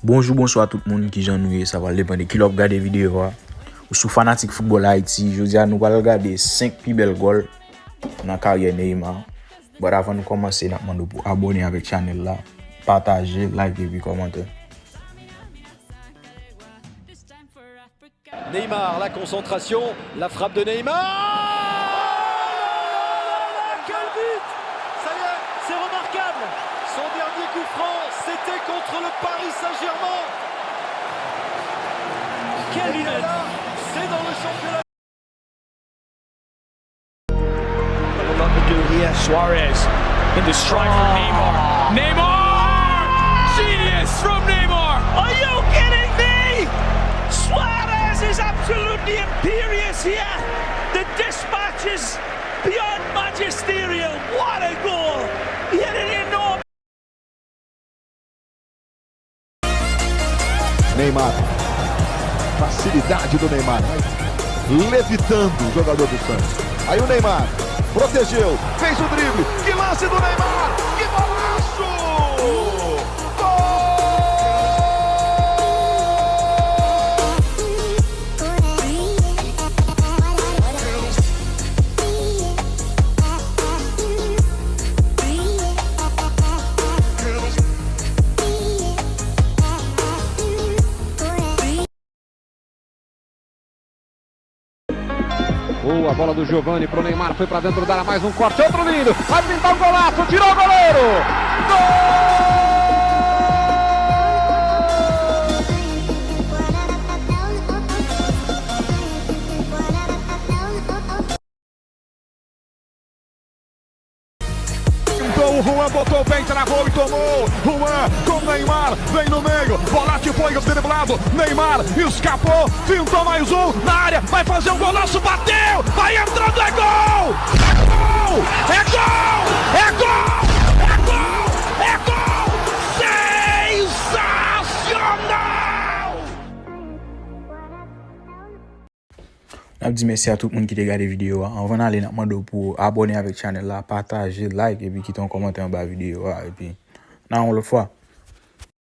Bonjour, bonsoir tout le monde qui j'en nous, ça va dépendre de qui l'a regardé vidéo. Ou sous fanatique football Haïti, je dis à nous allons regarder 5 plus belles goals dans la carrière Neymar. Bon, avant de commencer, nous demandons pour abonner avec la chaîne là, partager, liker et puis commenter. Neymar, la concentration, la frappe de Neymar. Quel but! Ça y est, c'est remarquable. Son dernier coup franc, c'était contre le Paris Saint-Germain. Quelle lunette! C'est dans le championnat. A lot to do here. Suarez in the strike from Neymar. Neymar! Genius from Neymar! Are you kidding me? Suarez is absolutely imperious here. The dispatch is beyond magisterial. What a goal! He had an enormous. Neymar, facilidade do Neymar, levitando o jogador do Santos. Aí o Neymar protegeu, fez o drible, que lance do Neymar, que golaço! Boa bola do Giovani pro Neymar, foi pra dentro da área, mais um corte, outro lindo, vai pintar um golaço, tirou o goleiro! Gol! O Juan botou bem, travou e tomou. Juan com Neymar, vem no meio. Volante foi driblado. Neymar escapou, fintou mais um na área. Vai fazer um golaço, bateu. Vai entrando, é gol! É gol! É gol! É gol! É gol! É gol! Sensacional! Je dis merci à tout le monde qui a regardé la vidéo. On va aller pour abonner avec la chaîne, partager, like et puis quitter un commentaire en bas de la vidéo. Et puis, on le fait.